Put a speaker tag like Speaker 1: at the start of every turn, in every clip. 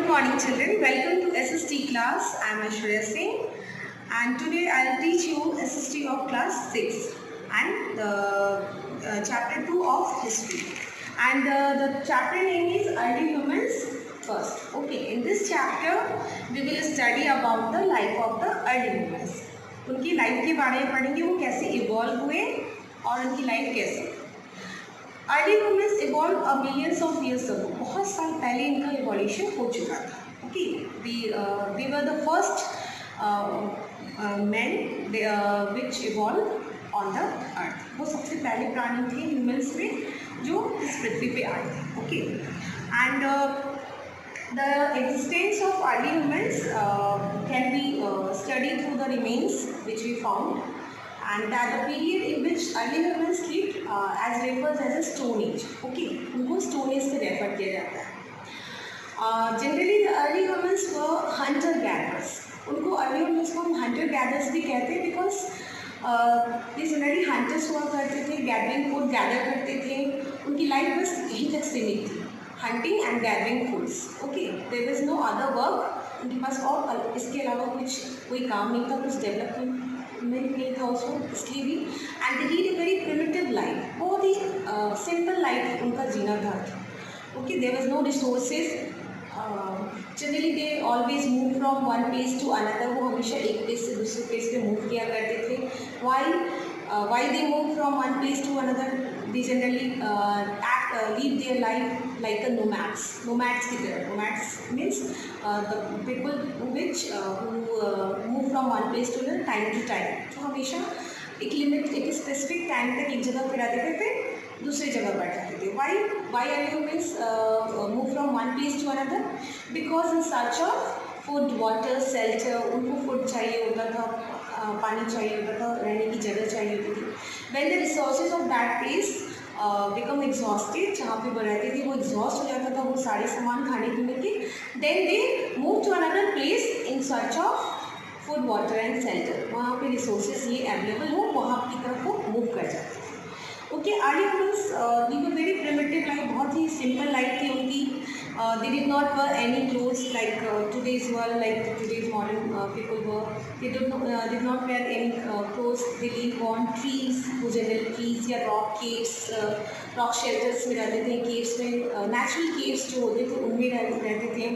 Speaker 1: Good morning children, welcome to SST class. I am Aishwarya Singh and today I will teach you SST of class 6 and the chapter 2 of history, and the chapter name is early humans first. Okay, in this chapter we will study about the life of the early humans. उनकी life के बारे में पढ़ेंगे, वो कैसे evolve हुए और उनकी लाइफ कैसे। Early humans evolve millions of years ago, बहुत साल पहले इनका इवोल्यूशन हो चुका था। Okay, we were the first man which evolve on the earth. वो सबसे पहले प्राणी थे ह्यूमंस में जो इस पृथ्वी पे आए थे। Okay, and the existence of early humans can be studied through the remains which we found, and that the period in which early humans lived as refers as a stone age. Okay, उनको stone age से refer किया जाता है। Generally the early humans were hunter gatherers. उनको early humans को हम hunter gatherers भी कहते हैं because ये जनरली hunters हुआ करते थे, gathering food gather करते थे, उनकी लाइफ बस यहीं तक सीमित थी, hunting and gathering foods. Okay, there is no other work, उनके पास और इसके अलावा कुछ कोई काम नहीं था, कुछ डेवलपमेंट नहीं था उसको, इसलिए भी। And they lead a very primitive life, बहुत ही सिंपल लाइफ उनका जीना था। Okay, there was no resources, generally they always move from one place to another, वो हमेशा एक प्लेस से दूसरे प्लेस पे मूव किया करते थे। Why they move from one place to another, they generally lead their life like a nomads की तरह। nomads means the people who move from one place to another time to time, तो हमेशा एक specific time तक एक जगह पे रहते थे, फिर दूसरी जगह पर जाते थे। why are humans move from one place to another? Because in search of food, water, shelter, उनको फूड चाहिए होता था, पानी चाहिए होता था, रहने की जगह चाहिए होती थी। When the resources of that place become exhausted, जहाँ पे वो रहते थे वो एग्जॉस्ट हो जाता था, वो सारे सामान खाने पीने के, then they move to another place in search of food, water and shelter। वहाँ पे रिसोर्सेज ये अवेलेबल हो, वहाँ की तरफ वो मूव कर जाते थे। Okay, early humans leave a very primitive life, बहुत ही सिंपल लाइफ थी उनकी। They did not wear any clothes like today's world, like today's modern people wear. They did not wear any clothes. They live on trees, general trees या rock caves, rock shelters में रहते थे, caves में, natural caves जो होते थे उनमें रहते थे।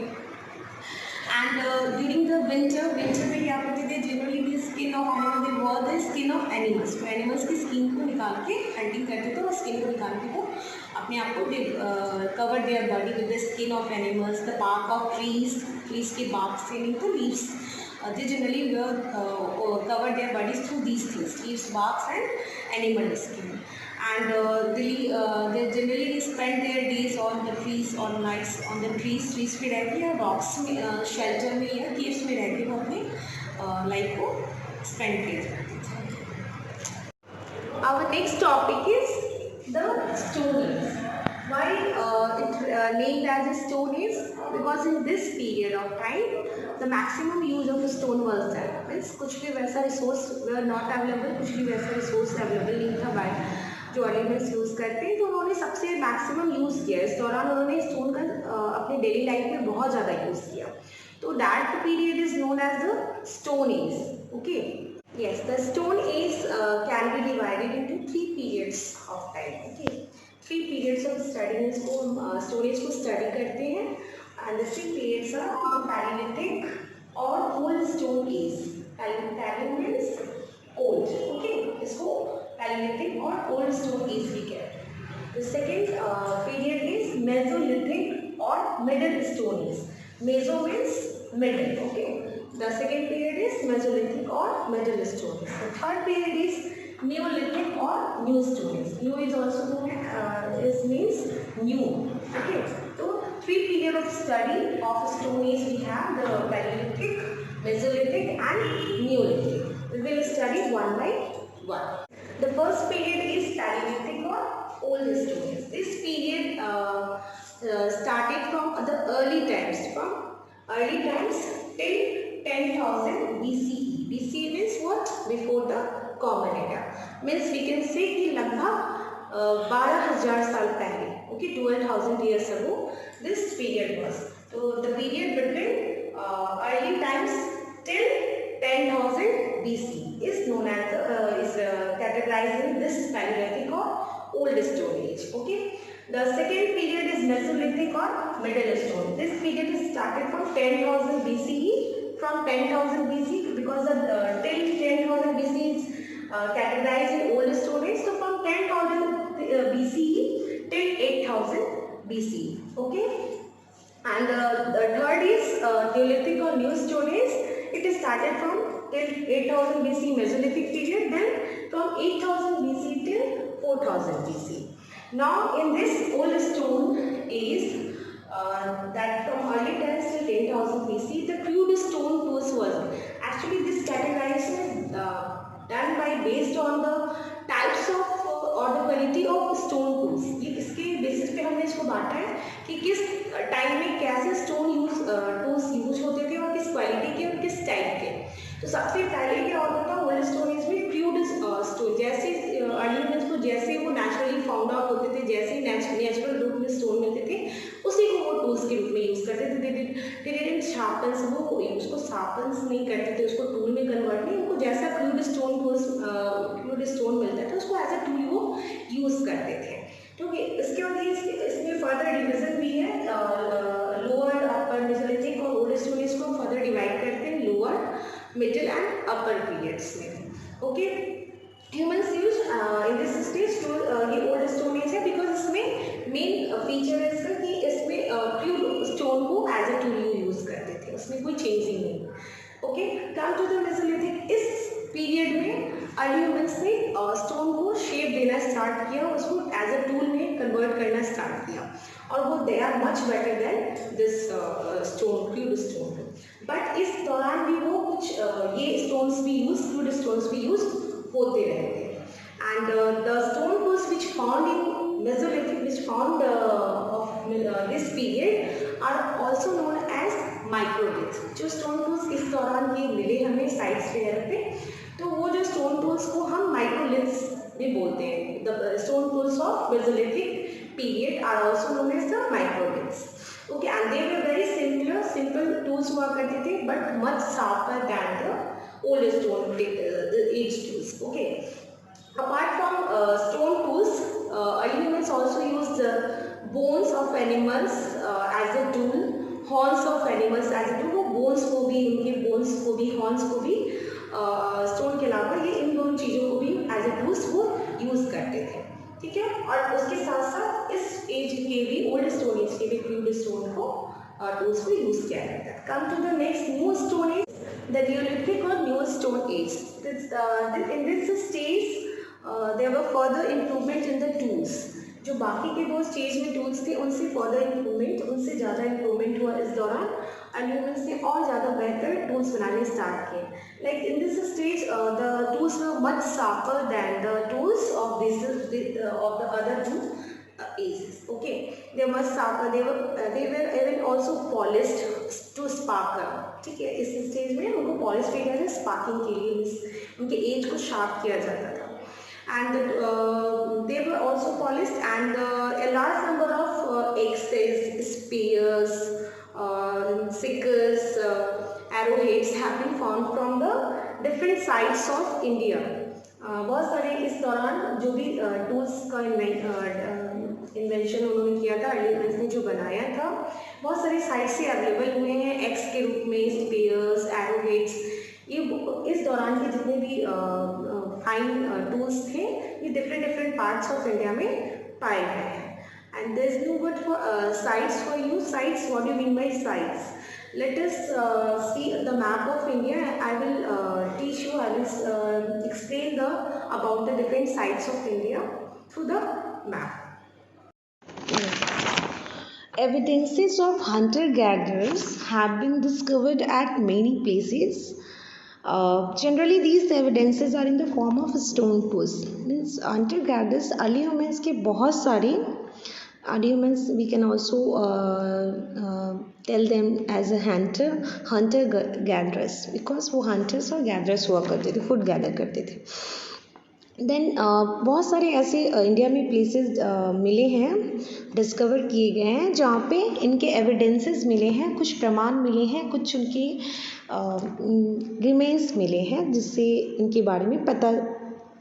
Speaker 1: And during the winter में क्या करते थे, generally the skin of animal, they wore the skin of animals, तो animals की स्किन को निकाल के हंटिंग करते थे, और स्किन को निकाल के वो अपने आप को cover their body with the skin of animals, the bark of trees के बार्क से, नहीं तो leaves, they generally cover their bodies through these things, leaves, barks and animal skin. And they generally spend their days on the trees or nights on the trees पे रह के, या rocks में, shelter में या caves में रह के वो अपने लाइफ को स्पेंड किया जाते थे। Our next topic is the Stone Age. Why it named as a Stone Age? Because in this period of time the maximum use of stone was there. Means कुछ भी वैसा रिसोर्स were not available, कुछ भी वैसा resource available नहीं था bye जो elements use करते हैं, तो उन्होंने सबसे मैक्सिमम यूज़ किया। इस दौरान उन्होंने स्टोन का अपने डेली लाइफ में बहुत ज़्यादा यूज़ किया, तो that period is known as the stone age. Okay, yes, the stone age can be divided into 3 periods of time. Okay, 3 periods of study, इसको हम स्टोन एज को स्टडी करते हैं, and the 3 periods are the Palaeolithic और old stone age. Palaeo means old, okay, इसको Palaeolithic और old stone age भी कहते हैं। The second period is Mesolithic or middle stone as. Meso means middle, okay, the second period is Mesolithic or middle stone age. The third period is Neolithic or new stone age. New is also known is means new. Okay, तो 3 period of study of stone age we have, the Palaeolithic, Mesolithic and Neolithic. We will study one by one. The first period is Paleolithic or Old Stone Age. This period started from the early times till 10,000 BCE. BCE means what? Before the Common Era. Means we can say कि लगभग 12,000 साल पहले, okay, 12,000 years ago this period was. So the period between early times till 10,000 BC is known as categorized in this Paleolithic or Old Stone Age. Okay. The second period is Mesolithic or Middle Stone. This period is started from 10,000 BCE. From 10,000 BC, because till 10,000 BC is categorized in Old Stone Age. So from 10,000 BCE till 8,000 BCE. Okay. And the third is Neolithic or New Stone Age. It is started from till 8000 BC Mesolithic period, then from 8000 BC till 4000 BC. Now in this Old Stone Age, that from early times till 10,000 BC, the crude stone tools was actually this categorization is done by based on the types of और the quality of stone tools. ये इसके basis पे हमने इसको बांटा है कि किस टाइम में कैसे स्टोन टूल्स यूज होते थे और किस क्वालिटी के और किस टाइप के. तो सबसे पहले क्या होता था ओल्ड स्टोन एज में क्रूड स्टोन, जैसे अर्ली को जैसे वो नेचुरली फाउंड आउट होते थे, जैसे ही नेचुरल रूप में स्टोन मिलते थे उसी को वो टूल्स के रूप में यूज़ करते थे. डिडंट शार्पन्स, वो उसको शार्पन्स नहीं करते थे, उसको टूल में कन्वर्ट नहीं, उनको जैसा क्रूड स्टोन मिलता था उसको एज अ टूल वो यूज़ करते थे. ठीक है. इसके बाद इसमें फर्दर डिवीजन भी है. लोअर अपर मेसोलिथिक और ओल्ड स्टोन एज को फर्दर डिवाइड करते हैं lower middle and upper periods में. Okay. Humans use in this stage to ये ओल्ड स्टोन एज है बिकॉज इसमें मेन फीचर है इसका कि इसमें क्रूड स्टोन को एज अ टूल यूज करते थे, उसमें कोई चेंजिंग नहीं. Okay. Come to the Mesolithic. इस पीरियड में अर्ली ह्यूमन्स ने स्टोन को शेप देना स्टार्ट किया, उसको एज अ टूल में कन्वर्ट करना स्टार्ट किया और वो they are much better than this stone crude stone. But इस दौरान भी वो कुछ ये स्टोन्स भी यूज क्रूड स्टोन्स भी यूज होते रहे थे. And the stone tools which found in Mesolithic which found of this period are also known as microliths. जो स्टोन टूल्स इस दौरान के मिले हमें साइट्स वगैरह पे, तो वो जो स्टोन टूल्स को हम माइक्रोलिथ्स भी बोलते हैं. The stone tools of mesolithic period are also known as the microliths. Okay. And they were very simple tools हुआ करते थे but much sharper than the old stone age tools. Okay. Apart from stone tools, early humans also used bones of animals as a tool, horns of animals as a tool. वो bones को भी, उनके bones को भी, horns को भी stone के अलावा ये इन दोनों चीज़ों को भी as a tools वो use करते थे. ठीक है. और उसके साथ साथ इस एज के भी ओल्ड स्टोन एज के भी क्रूड स्टोन को टूल्स को यूज किया जाता है. Come to the next new stone age, the Neolithic or new stone age. In this stage there were further improvement in the tools. जो बाकी के दो स्टेज में टूल्स थे उनसे फर्दर इम्प्रूवमेंट, उनसे ज़्यादा इम्प्रूवमेंट हुआ इस दौरान. एंड ह्यूमन्स ने और ज़्यादा बेहतर टूल्स बनाने स्टार्ट किए. Like in this stage the tools were much sharper than the tools of the other two ages. Okay. They were much sharper. They were even also polished to sparkle. ठीक है. इस stage में उनको polish किया गया था sparking के लिए, उनके एज को शार्प किया जाता था. And they were also polished, and a large number of axes, spears, sickles, arrowheads have been found from the different sites of India. बहुत सारे इस दौरान जो भी टूल्स का इन्वेंशन उन्होंने किया था, अर्ली ने जो बनाया था, बहुत सारे साइट से अवेलेबल हुए हैं एक्स के रूप में, स्पेयर्स, एरोहेड्स. ये इस दौरान के जितने भी फाइन टूल्स थे ये डिफरेंट पार्ट्स ऑफ इंडिया में पाए गए हैं. And there is no word for sites for you. Sites, what do you mean by sites? Let us see the map of India. I will teach you, I will explain about the different sites of India through the map.
Speaker 2: Evidences of hunter-gatherers have been discovered at many places. Generally, these evidences are in the form of stone tools. Means hunter-gatherers, early humans के बहुत सारे early humans, we can also tell them as a hunter gatherers, because वो hunters और gatherers हुआ करते थे, food gather करते थे. देन बहुत सारे ऐसे इंडिया में प्लेसेस मिले हैं, डिस्कवर किए गए हैं, जहाँ पे इनके एविडेंसेस मिले हैं, कुछ प्रमाण मिले हैं, कुछ उनके रिमेन्स मिले हैं, जिससे इनके बारे में पता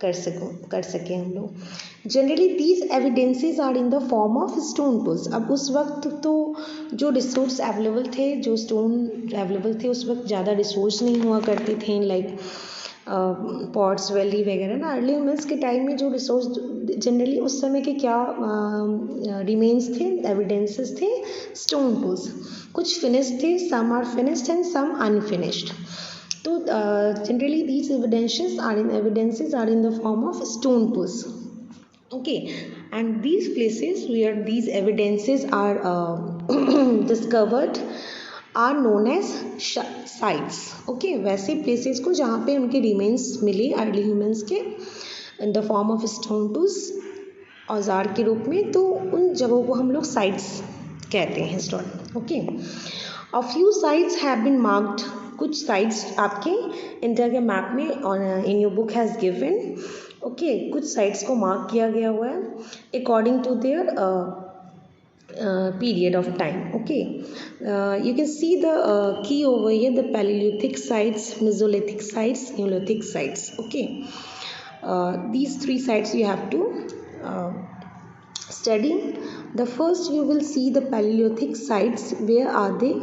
Speaker 2: कर सकें हम लोग। Generally these evidences are in the form of stone tools. अब उस वक्त तो जो रिसोर्स अवेलेबल थे, जो स्टोन अवेलेबल थे, उस वक्त ज़्यादा रिसोर्स नहीं हुआ करते थे, लाइक पॉट्स वैली वगैरह ना। अर्ली ह्यूमन्स के टाइम में जो रिसोर्स जनरली उस समय के क्या रिमेन्स थे, एविडेंसेस थे, स्टोन टूल्स। कुछ फिनिश्ड थे, some are finished and some unfinished. तो generally these evidences are in the form of stone tools. Okay, and these places where these evidences are discovered are known as sites. Okay, वैसे places को जहाँ पे उनके remains मिले early humans के in the form of stone tools, औजार के रूप में, तो उन जगहों को हम लोग sites कहते हैं historical. Okay, a few sites have been marked. कुछ साइट्स आपके इंडिया के मैप में in your book has given. Okay, कुछ साइट्स को मार्क किया गया हुआ है according to their period of time. Okay, you can see the key over here, the Paleolithic sites, Mesolithic sites, Neolithic sites. Okay, these three sites you have to study. The first you will see the Paleolithic sites. Where are they?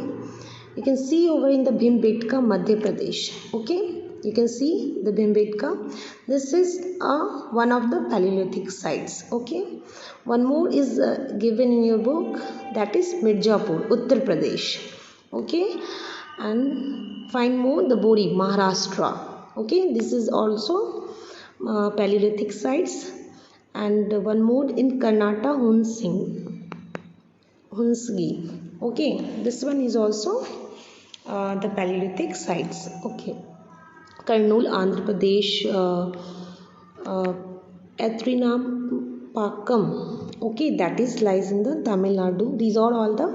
Speaker 2: You can see over in the Bhimbetka, Madhya Pradesh. Okay, you can see the Bhimbetka. This is one of the Paleolithic sites. Okay, one more is given in your book, that is Mirzapur, Uttar Pradesh. Okay, and find more the Bori, Maharashtra. Okay, this is also Paleolithic sites. And one more in Karnataka, Hunsgi. Okay, this one is also the Paleolithic sites. Okay, Karnool, Andhra Pradesh, Athrinapakam. Okay, that is lies in the Tamil Nadu. These are all the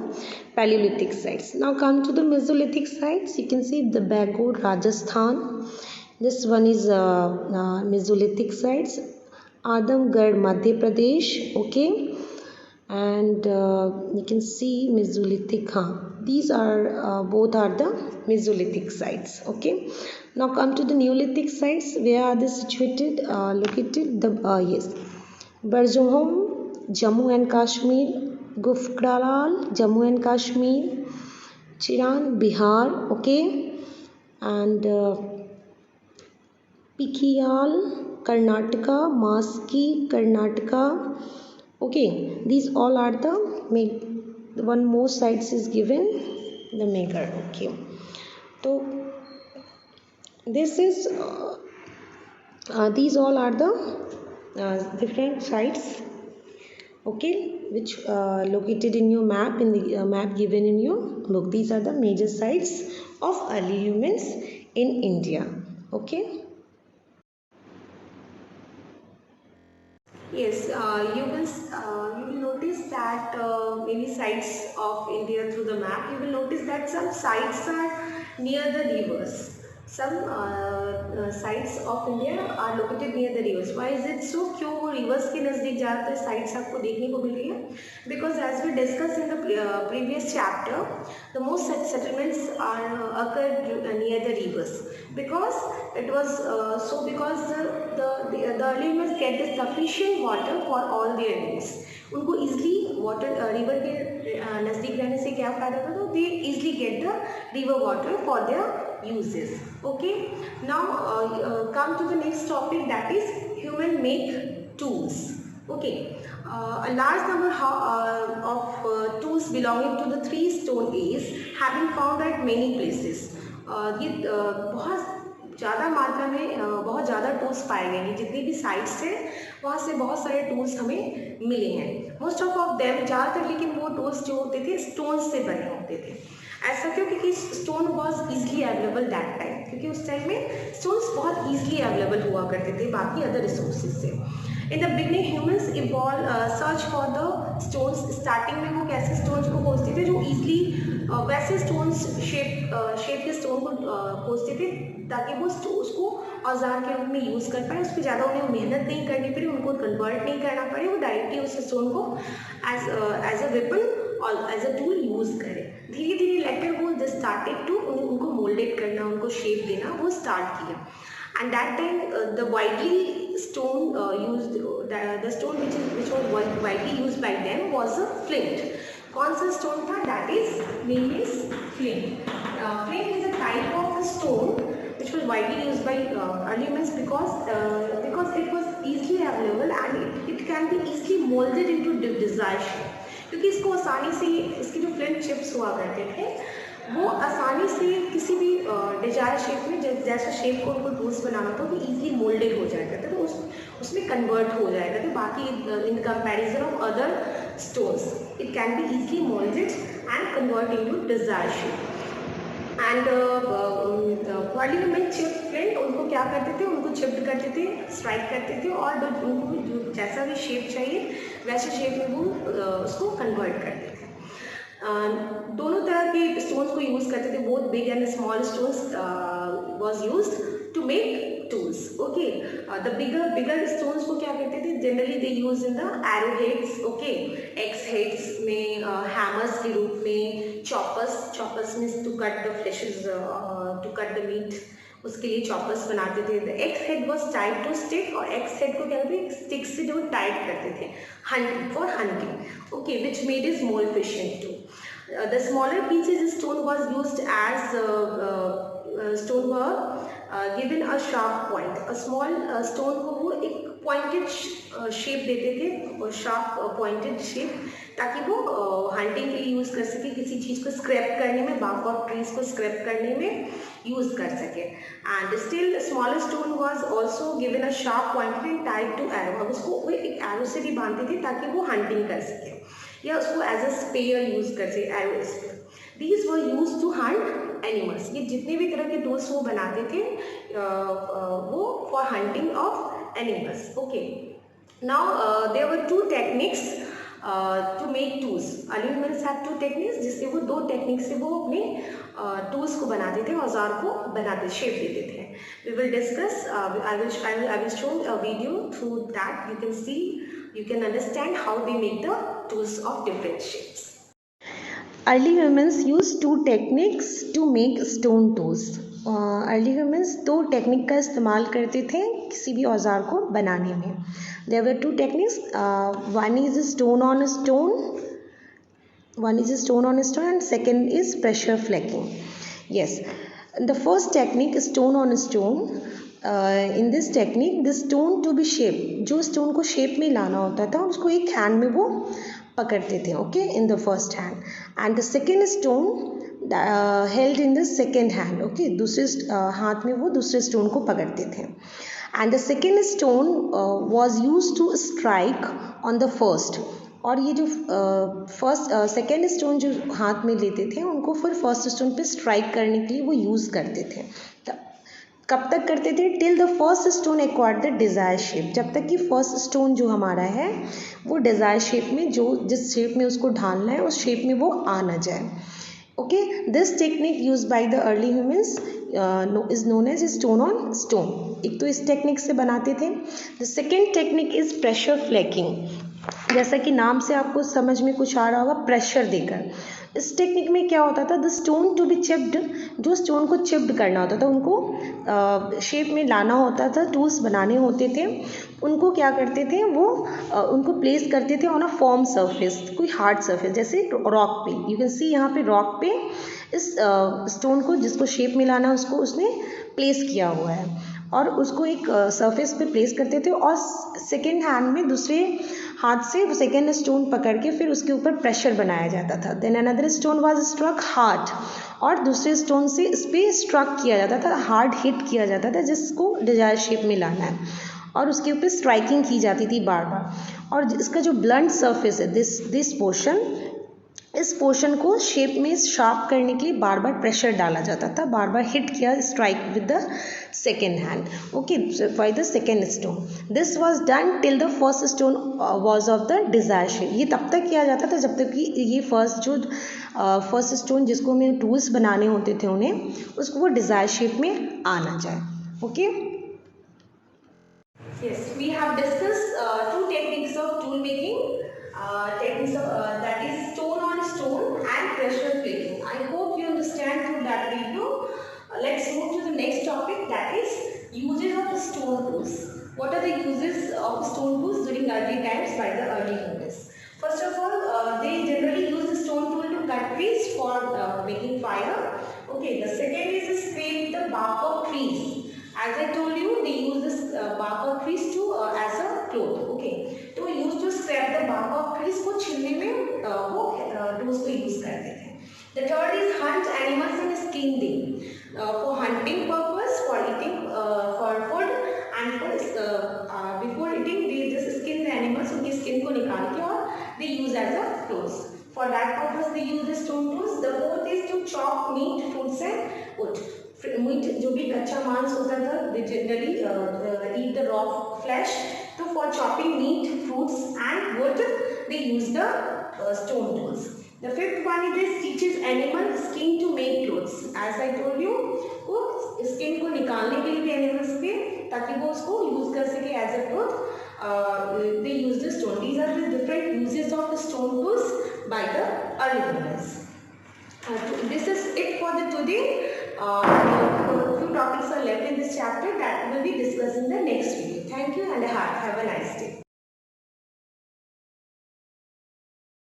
Speaker 2: Paleolithic sites. Now come to the Mesolithic sites. You can see the Bagor, Rajasthan. This one is Mesolithic sites. Adamgarh, Madhya Pradesh. Okay, and you can see Mesolithic. These are both are the Mesolithic sites. Okay, now come to the Neolithic sites. Where are they situated? Located the yes, Barjahom, Jammu and Kashmir, Gufraral, Jammu and Kashmir, Chiran, Bihar. Okay, and Pikiyal, Karnataka, Maski, Karnataka. Okay, these all are the one more sites is given, the Meghar. Okay, so this is these all are the different sites. Okay, which located in your map, in the map given in your book. These are the major sites of early humans in India. Okay.
Speaker 1: Yes, you will notice that many sites of India through the map. You will notice that some sites are near the rivers. Some sites of India are located near the rivers. Why is it so? क्यों वो rivers के नज़दीक ज़्यादातर sites आपको देखने को मिल रही है? Because as we discussed in the previous chapter, the most settlements are occurred near the rivers. Because it was because the early humans get the sufficient water for all their needs. उनको easily water river के नज़दीक रहने से क्या फ़ायदा था? तो they easily get the river water for their uses. Okay, now come to the next topic, that is human make tools. Okay, a large number of tools belonging to the three stone age have been found at many places. ये बहुत ज़्यादा मात्रा में बहुत ज़्यादा tools पाए गए हैं। जितनी भी साइट्स थे वहाँ से बहुत सारे टूल्स हमें मिले हैं। मोस्ट ऑफ देम ज़्यादातर, लेकिन वो टूल्स जो होते थे स्टोन से बने होते थे। ऐसा क्यों? क्योंकि stone was easily available that time, क्योंकि उस टाइम में स्टोन्स बहुत ईजिली अवेलेबल हुआ करते थे बाकी अदर रिसोर्सेज से। In the beginning humans evolve search for the stones. Starting में वो कैसे स्टोन्स को खोजते थे जो ईजिली वैसे स्टोन्स शेप के स्टोन को खोजते थे ताकि वो उसको औजार के रूप में यूज़ कर पाए। उस पर ज़्यादा उन्हें मेहनत नहीं करनी पड़े, उनको कन्वर्ट नहीं करना पड़े, वो डायरेक्टली उस स्टोन को एज अ वेपन और एज अ टूल यूज़ करें। धीरे धीरे लेटर वो जस्ट स्टार्टेड टू उनको मोल्डेड करना, उनको शेप देना वो स्टार्ट किया। And that time the widely stone used the stone which was widely used by them was a flint. कौन सा stone था? That is name is flint. Flint is a type of stone which was widely used by early humans because it was easily available and it can be easily molded into desired shape. क्योंकि इसको आसानी से इसकी जो flint chips हुआ करते थे वो आसानी से किसी भी डिजायर शेप में जैसा शेप को उनको टूल्स बनाना था वो इजीली मोल्डेड हो जाया करता तो उसमें कन्वर्ट हो जाएगा। तो बाकी in comparison of other stones it can be easily moulded and convert into desire shape. And parliament chip flint उनको क्या करते थे, उनको चिप्ड करते थे, स्ट्राइक करते थे और उनको जैसा भी शेप चाहिए वैसे शेप में वो उसको कन्वर्ट करते थे। दोनों तरह के स्टोन्स को यूज़ करते थे, both big and small stones was used to make tools. Okay, the bigger stones को क्या करते थे, generally they use in the arrow heads, okay, axe heads में, हैमर्स के रूप में, चॉपर्स में to cut the fleshes, to cut the meat, उसके लिए चॉपर्स बनाते थे। The axe head was tied to stick और एक्स हेड को क्या करते थे, स्टिक से जो टाइट करते थे for hunting, okay, which made is more efficient too. The smaller pieces stone was used as stone were given a sharp point. A small stone को वो एक pointed shape देते थे, sharp pointed shape, ताकि वो hunting के लिए use कर सके, किसी चीज़ को स्क्रैप करने में, bark of trees को स्क्रैप करने में यूज़ कर सके। And still smaller stone was also given a sharp pointed and tied to arrow। अब उसको वो एक arrow से भी बांधते थे ताकि वो hunting कर सके या उसको एज अ स्पेयर यूज़ कर सके, arrow spear. These were use to hunt animals. ये जितने भी तरह के टूल्स वो बनाते थे वो for hunting of animals. Okay, now there were two techniques to make tools. Early humans have two techniques जिससे वो दो टेक्निक से वो अपने टूल्स को बनाते थे, औजार को बनाते, शेप देते थे। We will discuss, I will show a video through that you can see, you can understand how they make the tools of different shapes.
Speaker 2: Early humans used two techniques to make stone tools. Early humans दो technique का इस्तेमाल करते थे किसी भी औजार को बनाने में। There were two techniques, one is stone on stone and second is pressure flaking. Yes, the first technique stone on stone, in this technique the stone to be shape, जो स्टोन को शेप में लाना होता था उसको एक hand में वो पकड़ते थे, okay, in the first hand, and the second stone held in the second hand, okay, दूसरे हाथ में वो दूसरे स्टोन को पकड़ते थे। And the second stone was use to strike on the first, और ये जो सेकेंड स्टोन जो हाथ में लेते थे उनको फिर फर्स्ट स्टोन पे स्ट्राइक करने के लिए वो यूज़ करते थे। कब तक करते थे? Till the first stone acquired the desire shape, जब तक कि फर्स्ट स्टोन जो हमारा है वो डिज़ायर शेप में, जो जिस शेप में उसको ढालना है उस शेप में वो आ ना जाए। Okay, this technique use by the early humans is known as stone on stone. एक तो इस टेक्निक से बनाते थे। The second technique is pressure flaking, जैसा कि नाम से आपको समझ में कुछ आ रहा होगा, प्रेशर देकर। इस टेक्निक में क्या होता था, the stone to be chipped, जो स्टोन को चिप्ड करना होता था, उनको शेप में लाना होता था, टूल्स बनाने होते थे, उनको क्या करते थे वो उनको प्लेस करते थे ऑन अ फॉर्म सरफेस, कोई हार्ड सरफेस, जैसे रॉक पे। यू कैन सी यहाँ पे रॉक पे इस स्टोन को जिसको शेप में लाना उसको उसने प्लेस किया हुआ है और उसको एक सरफेस पे प्लेस करते थे और सेकेंड हैंड में दूसरे हाथ से सेकेंड स्टोन पकड़ के फिर उसके ऊपर प्रेशर बनाया जाता था। Then another stone was struck hard, और दूसरे स्टोन से इस पर स्ट्रक किया जाता था, हार्ड हिट किया जाता था जिसको डिजायर शेप में लाना है, और उसके ऊपर स्ट्राइकिंग की जाती थी बार बार। और इसका जो ब्लंट सरफेस है, दिस पोर्शन इस पोर्शन को शेप में शार्प करने के लिए बार बार प्रेशर डाला जाता था, बार बार हिट किया, strike with the second hand, okay, by the second stone. This was done till the first stone was of the desire shape. ये तब तक किया जाता था जब तक कि ये फर्स्ट स्टोन जिसको हमें टूल्स बनाने होते थे उन्हें, उसको वो डिजायर शेप में आ ना जाए. Okay.
Speaker 1: Yes, we have discussed two techniques of tool making. Techniques of that is stone on stone and pressure plating. I hope you understand through that video. Let's move to the next topic, that is uses of stone tools. What are the uses of stone tools during early times by the early humans? First of all, they generally use the stone tool to cut trees for making fire. Okay, the second is to scrape the bark of trees. As I told you, they use this bark of trees to as a cloth. Okay, तो use to scrape the bark of trees को छीलने में वो tools को use करते थे. The third is hunt animals and skin them for hunting purpose, for eating, for food, and for before eating they just skin the animals, उनकी skin को निकाल के और they use as a clothes. For that purpose they use the stone tools. The fourth is to chop meat, fruits and wood. Meat जो भी कच्चा मांस होता था, they generally eat the raw flesh. So for chopping meat, fruits and wood, they use the stone tools. The fifth one is teaches animal skin to make clothes. As I told you, वो skin को निकालने के लिए भी animals के, ताकि वो उसको use कर सके as a cloth. They use the stone. These are the different uses of the stone tools by the early humans. This is it for the today. Few topics are left in this chapter that will be discussed in the next video. Thank you and have a nice day.